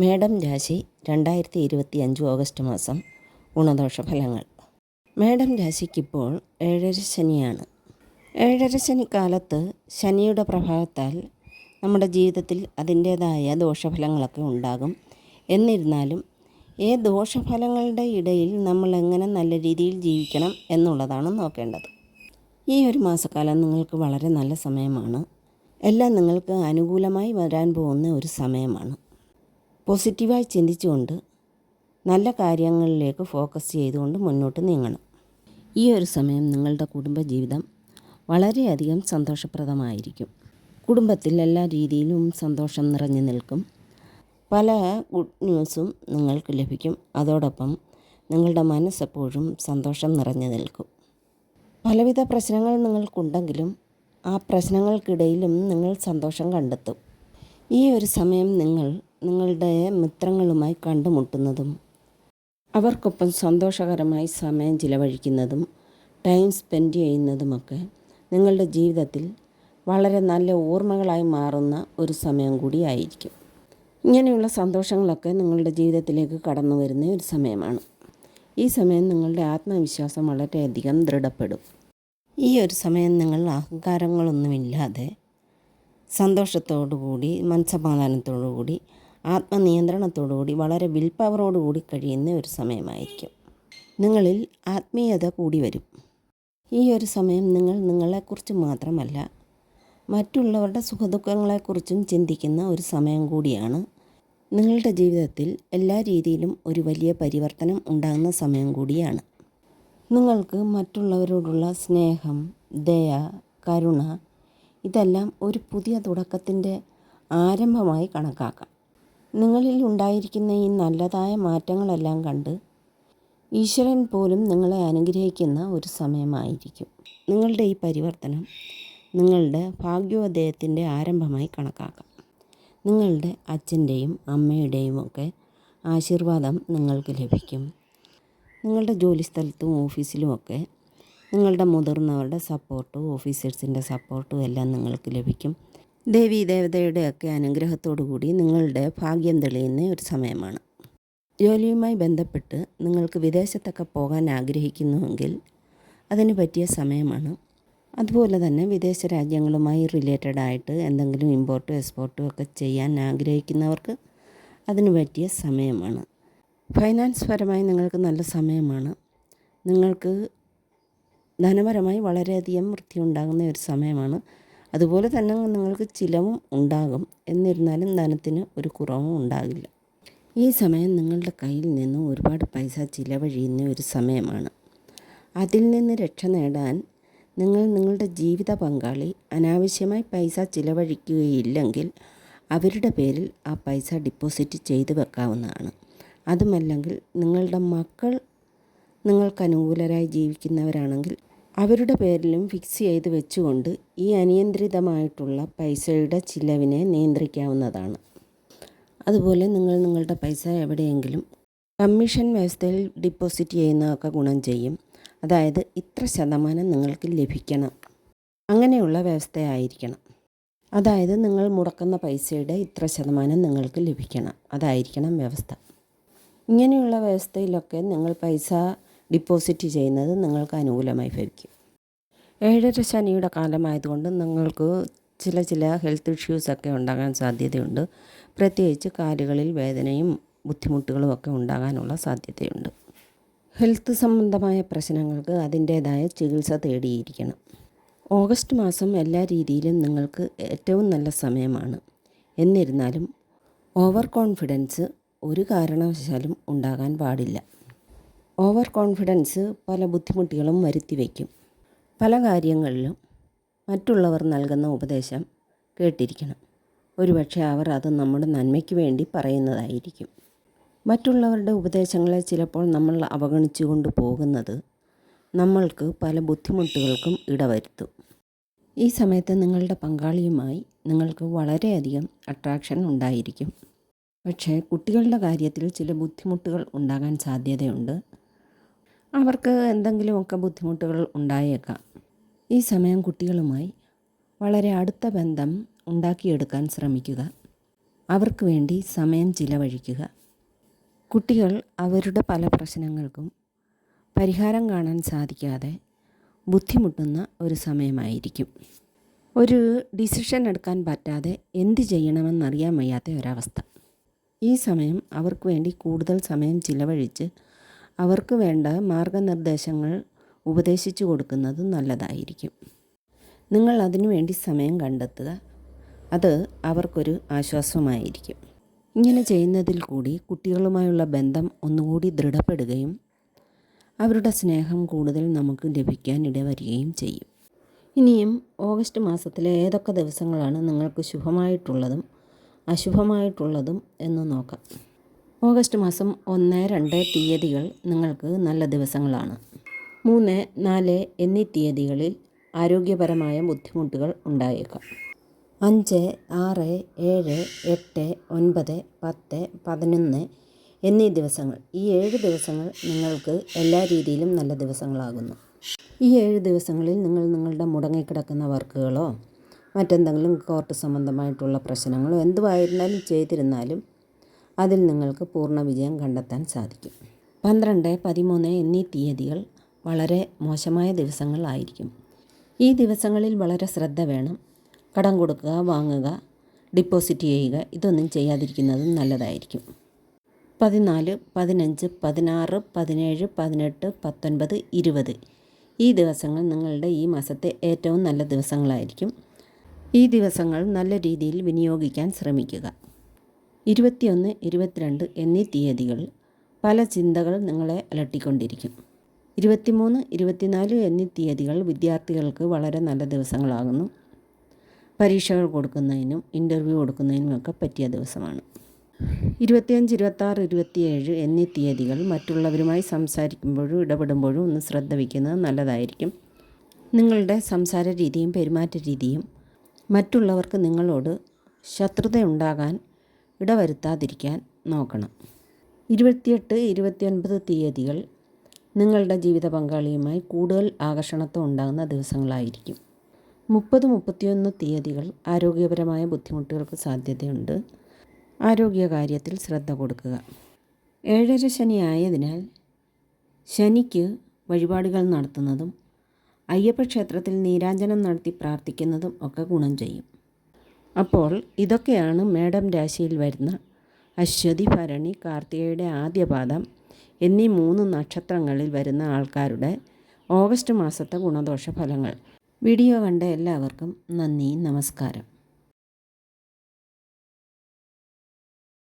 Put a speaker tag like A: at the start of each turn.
A: മേടം രാശി 2025 ഓഗസ്റ്റ് മാസം ഗുണദോഷ ഫലങ്ങൾ. മേടം രാശിക്കിപ്പോൾ ഏഴര ശനിയാണ്. ഏഴര ശനി കാലത്ത് ശനിയുടെ പ്രഭാവത്താൽ നമ്മുടെ ജീവിതത്തിൽ അതിൻ്റേതായ ദോഷഫലങ്ങളൊക്കെ ഉണ്ടാകും. എന്നിരുന്നാലും ദോഷഫലങ്ങളുടെ ഇടയിൽ നമ്മൾ എങ്ങനെ നല്ല രീതിയിൽ ജീവിക്കണം എന്നുള്ളതാണ് നോക്കേണ്ടത്. ഈ ഒരു മാസക്കാലം നിങ്ങൾക്ക് വളരെ നല്ല സമയമാണ്. എല്ലാം നിങ്ങൾക്ക് അനുകൂലമായി വരാൻ പോകുന്ന ഒരു സമയമാണ്. പോസിറ്റീവായി ചിന്തിച്ചുകൊണ്ട് നല്ല കാര്യങ്ങളിലേക്ക് ഫോക്കസ് ചെയ്തുകൊണ്ട് മുന്നോട്ട് നീങ്ങണം. ഈ ഒരു സമയം നിങ്ങളുടെ കുടുംബജീവിതം വളരെയധികം സന്തോഷപ്രദമായിരിക്കും. കുടുംബത്തിൽ എല്ലാ രീതിയിലും സന്തോഷം നിറഞ്ഞു നിൽക്കും. പല ഗുഡ് ന്യൂസും നിങ്ങൾക്ക് ലഭിക്കും. അതോടൊപ്പം നിങ്ങളുടെ മനസ്സെപ്പോഴും സന്തോഷം നിറഞ്ഞു നിൽക്കും. പലവിധ പ്രശ്നങ്ങൾ നിങ്ങൾക്കുണ്ടെങ്കിലും ആ പ്രശ്നങ്ങൾക്കിടയിലും നിങ്ങൾ സന്തോഷം കണ്ടെത്തും. ഈ ഒരു സമയം നിങ്ങൾ നിങ്ങളുടെ മിത്രങ്ങളുമായി കണ്ടുമുട്ടുന്നതും അവർക്കൊപ്പം സന്തോഷകരമായി സമയം ചിലവഴിക്കുന്നതും ടൈം സ്പെൻഡ് ചെയ്യുന്നതുമൊക്കെ നിങ്ങളുടെ ജീവിതത്തിൽ വളരെ നല്ല ഓർമ്മകളായി മാറുന്ന ഒരു സമയം കൂടിയായിരിക്കും. ഇങ്ങനെയുള്ള സന്തോഷങ്ങളൊക്കെ നിങ്ങളുടെ ജീവിതത്തിലേക്ക് കടന്നു വരുന്ന ഒരു സമയമാണ്. ഈ സമയം നിങ്ങളുടെ ആത്മവിശ്വാസം വളരെയധികം ദൃഢപ്പെടും. ഈ ഒരു സമയം നിങ്ങൾ അഹങ്കാരങ്ങളൊന്നുമില്ലാതെ സന്തോഷത്തോടുകൂടി, മനസ്സമാധാനത്തോടുകൂടി, ആത്മനിയന്ത്രണത്തോടുകൂടി, വളരെ വിൽ പവറോടുകൂടി കഴിയുന്ന ഒരു സമയമായിരിക്കും. നിങ്ങളിൽ ആത്മീയത കൂടി വരും. ഈ ഒരു സമയം നിങ്ങൾ നിങ്ങളെക്കുറിച്ച് മാത്രമല്ല മറ്റുള്ളവരുടെ സുഖദുഃഖങ്ങളെക്കുറിച്ചും ചിന്തിക്കുന്ന ഒരു സമയം കൂടിയാണ്. നിങ്ങളുടെ ജീവിതത്തിൽ എല്ലാ രീതിയിലും ഒരു വലിയ പരിവർത്തനം ഉണ്ടാകുന്ന സമയം കൂടിയാണ്. നിങ്ങൾക്ക് മറ്റുള്ളവരോടുള്ള സ്നേഹം, ദയ, കരുണ ഇതെല്ലാം ഒരു പുതിയ തുടക്കത്തിൻ്റെ ആരംഭമായി കണക്കാക്കാം. നിങ്ങളിൽ ഉണ്ടായിരിക്കുന്ന ഈ നല്ലതായ മാറ്റങ്ങളെല്ലാം കണ്ട് ഈശ്വരൻ പോലും നിങ്ങളെ അനുഗ്രഹിക്കുന്ന ഒരു സമയമായിരിക്കും. നിങ്ങളുടെ ഈ പരിവർത്തനം നിങ്ങളുടെ ഭാഗ്യോദയത്തിൻ്റെ ആരംഭമായി കണക്കാക്കാം. നിങ്ങളുടെ അച്ഛൻ്റെയും അമ്മയുടെയും ഒക്കെ ആശീർവാദം നിങ്ങൾക്ക് ലഭിക്കും. നിങ്ങളുടെ ജോലിസ്ഥലത്തും ഓഫീസിലുമൊക്കെ നിങ്ങളുടെ മുതിർന്നവരുടെ സപ്പോർട്ടും ഓഫീസേഴ്സിൻ്റെ സപ്പോർട്ടും എല്ലാം നിങ്ങൾക്ക് ലഭിക്കും. ദേവീ ദേവതയുടെയൊക്കെ അനുഗ്രഹത്തോടു കൂടി നിങ്ങളുടെ ഭാഗ്യം തെളിയുന്ന ഒരു സമയമാണ്. ജോലിയുമായി ബന്ധപ്പെട്ട് നിങ്ങൾക്ക് വിദേശത്തൊക്കെ പോകാൻ ആഗ്രഹിക്കുന്നുവെങ്കിൽ അതിന് പറ്റിയ സമയമാണ്. അതുപോലെ തന്നെ വിദേശ രാജ്യങ്ങളുമായി റിലേറ്റഡായിട്ട് എന്തെങ്കിലും ഇമ്പോർട്ടും എക്സ്പോർട്ടും ഒക്കെ ചെയ്യാൻ ആഗ്രഹിക്കുന്നവർക്ക് അതിന് പറ്റിയ സമയമാണ്. ഫൈനാൻസ് പരമായി നിങ്ങൾക്ക് നല്ല സമയമാണ്. നിങ്ങൾക്ക് ധനപരമായി വളരെയധികം വൃത്തി ഉണ്ടാകുന്ന ഒരു സമയമാണ്. അതുപോലെ തന്നെ നിങ്ങൾക്ക് ചിലവും ഉണ്ടാകും. എന്നിരുന്നാലും ധനത്തിന് ഒരു കുറവും ഉണ്ടാകില്ല. ഈ സമയം നിങ്ങളുടെ കയ്യിൽ നിന്ന് ഒരുപാട് പൈസ ചിലവഴിയുന്ന ഒരു സമയമാണ്. അതിൽ നിന്ന് രക്ഷ നേടാൻ നിങ്ങളുടെ ജീവിത പങ്കാളി അനാവശ്യമായി പൈസ ചിലവഴിക്കുകയില്ലെങ്കിൽ അവരുടെ പേരിൽ ആ പൈസ ഡിപ്പോസിറ്റ് ചെയ്ത് വെക്കാവുന്നതാണ്. അതുമല്ലെങ്കിൽ നിങ്ങളുടെ മക്കൾ നിങ്ങൾക്ക് അനുകൂലരായി ജീവിക്കുന്നവരാണെങ്കിൽ അവരുടെ പേരിലും ഫിക്സ് ചെയ്ത് വെച്ചുകൊണ്ട് ഈ അനിയന്ത്രിതമായിട്ടുള്ള പൈസയുടെ ചിലവിനെ നിയന്ത്രിക്കാവുന്നതാണ്. അതുപോലെ നിങ്ങളുടെ പൈസ എവിടെയെങ്കിലും കമ്മീഷൻ വ്യവസ്ഥയിൽ ഡിപ്പോസിറ്റ് ചെയ്യുന്നതൊക്കെ ഗുണം ചെയ്യും. അതായത് ഇത്ര ശതമാനം നിങ്ങൾക്ക് ലഭിക്കണം, അങ്ങനെയുള്ള വ്യവസ്ഥയായിരിക്കണം. അതായത് നിങ്ങൾ മുടക്കുന്ന പൈസയുടെ ഇത്ര ശതമാനം നിങ്ങൾക്ക് ലഭിക്കണം, അതായിരിക്കണം വ്യവസ്ഥ. ഇങ്ങനെയുള്ള വ്യവസ്ഥയിലൊക്കെ നിങ്ങൾ പൈസ ഡിപ്പോസിറ്റ് ചെയ്യുന്നത് നിങ്ങൾക്ക് അനുകൂലമായി ഭവിക്കും. ഏഴര ശനിയുടെ കാലമായതുകൊണ്ട് നിങ്ങൾക്ക് ചില ഹെൽത്ത് ഇഷ്യൂസൊക്കെ ഉണ്ടാകാൻ സാധ്യതയുണ്ട്. പ്രത്യേകിച്ച് കാലുകളിൽ വേദനയും ബുദ്ധിമുട്ടുകളും ഒക്കെ ഉണ്ടാകാനുള്ള സാധ്യതയുണ്ട്. ഹെൽത്ത് സംബന്ധമായ പ്രശ്നങ്ങൾക്ക് അതിൻ്റേതായ ചികിത്സ തേടിയിരിക്കണം. ഓഗസ്റ്റ് മാസം എല്ലാ രീതിയിലും നിങ്ങൾക്ക് ഏറ്റവും നല്ല സമയമാണ്. എന്നിരുന്നാലും ഓവർ കോൺഫിഡൻസ് ഒരു കാരണവശാലും ഉണ്ടാകാൻ പാടില്ല. ഓവർ കോൺഫിഡൻസ് പല ബുദ്ധിമുട്ടുകളും വരുത്തി വയ്ക്കും. പല കാര്യങ്ങളിലും മറ്റുള്ളവർ നൽകുന്ന ഉപദേശം കേട്ടിരിക്കണം. ഒരുപക്ഷെ അവർ അത് നമ്മുടെ നന്മയ്ക്ക് വേണ്ടി പറയുന്നതായിരിക്കും. മറ്റുള്ളവരുടെ ഉപദേശങ്ങളെ ചിലപ്പോൾ നമ്മൾ അവഗണിച്ചു കൊണ്ട് പോകുന്നത് നമ്മൾക്ക് പല ബുദ്ധിമുട്ടുകൾക്കും ഇടവരുത്തും. ഈ സമയത്ത് നിങ്ങളുടെ പങ്കാളിയുമായി നിങ്ങൾക്ക് വളരെയധികം അട്രാക്ഷൻ ഉണ്ടായിരിക്കും. പക്ഷേ കുട്ടികളുടെ കാര്യത്തിൽ ചില ബുദ്ധിമുട്ടുകൾ ഉണ്ടാകാൻ സാധ്യതയുണ്ട്. അവർക്ക് എന്തെങ്കിലുമൊക്കെ ബുദ്ധിമുട്ടുകൾ ഉണ്ടായേക്കാം. ഈ സമയം കുട്ടികളുമായി വളരെ അടുത്ത ബന്ധം ഉണ്ടാക്കിയെടുക്കാൻ ശ്രമിക്കുക. അവർക്ക് വേണ്ടി സമയം ചിലവഴിക്കുക. കുട്ടികൾ അവരുടെ പല പ്രശ്നങ്ങൾക്കും പരിഹാരം കാണാൻ സാധിക്കാതെ ബുദ്ധിമുട്ടുന്ന ഒരു സമയമായിരിക്കും. ഒരു ഡിസിഷൻ എടുക്കാൻ പറ്റാതെ എന്ത് ചെയ്യണമെന്നറിയാൻ വയ്യാത്ത ഒരവസ്ഥ. ഈ സമയം അവർക്ക് വേണ്ടി കൂടുതൽ സമയം ചിലവഴിച്ച് അവർക്ക് വേണ്ട മാർഗനിർദ്ദേശങ്ങൾ ഉപദേശിച്ചു കൊടുക്കുന്നത് നല്ലതായിരിക്കും. നിങ്ങൾ അതിനു വേണ്ടി സമയം കണ്ടെത്തുക. അത് അവർക്കൊരു ആശ്വാസമായിരിക്കും. ഇങ്ങനെ ചെയ്യുന്നതിൽ കൂടി കുട്ടികളുമായുള്ള ബന്ധം ഒന്നുകൂടി ദൃഢപ്പെടുകയും അവരുടെ സ്നേഹം കൂടുതൽ നമുക്ക് ലഭിക്കാൻ ഇടവരികയും ചെയ്യും. ഇനിയും ഓഗസ്റ്റ് മാസത്തിലെ ഏതൊക്കെ ദിവസങ്ങളാണ് നിങ്ങൾക്ക് ശുഭമായിട്ടുള്ളതും അശുഭമായിട്ടുള്ളതും എന്ന് നോക്കാം. ഓഗസ്റ്റ് മാസം 1, 2 തീയതികൾ നിങ്ങൾക്ക് നല്ല ദിവസങ്ങളാണ്. 3, 4 എന്നീ തീയതികളിൽ ആരോഗ്യപരമായ ബുദ്ധിമുട്ടുകൾ ഉണ്ടായേക്കാം. 5, 6, 7, 8, 9, 10, 11 എന്നീ ദിവസങ്ങൾ, ഈ 7 ദിവസങ്ങൾ നിങ്ങൾക്ക് എല്ലാ രീതിയിലും നല്ല ദിവസങ്ങളാകുന്നു. ഈ 7 ദിവസങ്ങളിൽ നിങ്ങൾ നിങ്ങളുടെ മുടങ്ങിക്കിടക്കുന്ന വർക്കുകളോ മറ്റെന്തെങ്കിലും കോർട്ട് സംബന്ധമായിട്ടുള്ള പ്രശ്നങ്ങളോ എന്തുമായിരുന്നാലും ചെയ്തിരുന്നാലും അതിൽ നിങ്ങൾക്ക് പൂർണ്ണ വിജയം കണ്ടെത്താൻ സാധിക്കും. 12, 13 എന്നീ തീയതികൾ വളരെ മോശമായ ദിവസങ്ങളായിരിക്കും. ഈ ദിവസങ്ങളിൽ വളരെ ശ്രദ്ധ വേണം. കടം കൊടുക്കുക, വാങ്ങുക, ഡിപ്പോസിറ്റ് ചെയ്യുക ഇതൊന്നും ചെയ്യാതിരിക്കുന്നതും നല്ലതായിരിക്കും. 14, 15, 16, 17, 18, 19, 20 ഈ ദിവസങ്ങൾ നിങ്ങളുടെ ഈ മാസത്തെ ഏറ്റവും നല്ല ദിവസങ്ങളായിരിക്കും. ഈ ദിവസങ്ങൾ നല്ല രീതിയിൽ വിനിയോഗിക്കാൻ ശ്രമിക്കുക. 21, 22 എന്നീ തീയതികൾ പല ചിന്തകൾ നിങ്ങളെ അലട്ടിക്കൊണ്ടിരിക്കും. 23, 24 എന്നീ തീയതികൾ വിദ്യാർത്ഥികൾക്ക് വളരെ നല്ല ദിവസങ്ങളാകുന്നു. പരീക്ഷകൾ കൊടുക്കുന്നതിനും ഇൻ്റർവ്യൂ കൊടുക്കുന്നതിനുമൊക്കെ പറ്റിയ ദിവസമാണ്. 25, 26, 27 എന്നീ തീയതികൾ മറ്റുള്ളവരുമായി സംസാരിക്കുമ്പോഴും ഇടപെടുമ്പോഴും ഒന്ന് ശ്രദ്ധ വയ്ക്കുന്നത് നല്ലതായിരിക്കും. നിങ്ങളുടെ സംസാര രീതിയും പെരുമാറ്റ രീതിയും മറ്റുള്ളവർക്ക് നിങ്ങളോട് ശത്രുതയുണ്ടാകാൻ ഇടവരുത്താതിരിക്കാൻ നോക്കണം. 28, 29 തീയതികൾ നിങ്ങളുടെ ജീവിത പങ്കാളിയുമായി കൂടുതൽ ആകർഷണത്വം ഉണ്ടാകുന്ന ദിവസങ്ങളായിരിക്കും. 30, 31 തീയതികൾ ആരോഗ്യപരമായ ബുദ്ധിമുട്ടുകൾക്ക് സാധ്യതയുണ്ട്. ആരോഗ്യകാര്യത്തിൽ ശ്രദ്ധ കൊടുക്കുക. 7:30 ശനി ആയതിനാൽ ശനിക്ക് വഴിപാടുകൾ നടത്തുന്നതും അയ്യപ്പ ക്ഷേത്രത്തിൽ നീരാഞ്ജനം നടത്തി പ്രാർത്ഥിക്കുന്നതും ഒക്കെ ഗുണം ചെയ്യും. അപ്പോൾ ഇതൊക്കെയാണ് മേടം രാശിയിൽ വരുന്ന അശ്വതി, ഭരണി, കാർത്തികയുടെ ആദ്യപാദം എന്നീ 3 നക്ഷത്രങ്ങളിൽ വരുന്ന ആൾക്കാരുടെ ഓഗസ്റ്റ് മാസത്തെ ഗുണദോഷ ഫലങ്ങൾ. വീഡിയോ കണ്ട എല്ലാവർക്കും നന്ദി, നമസ്കാരം.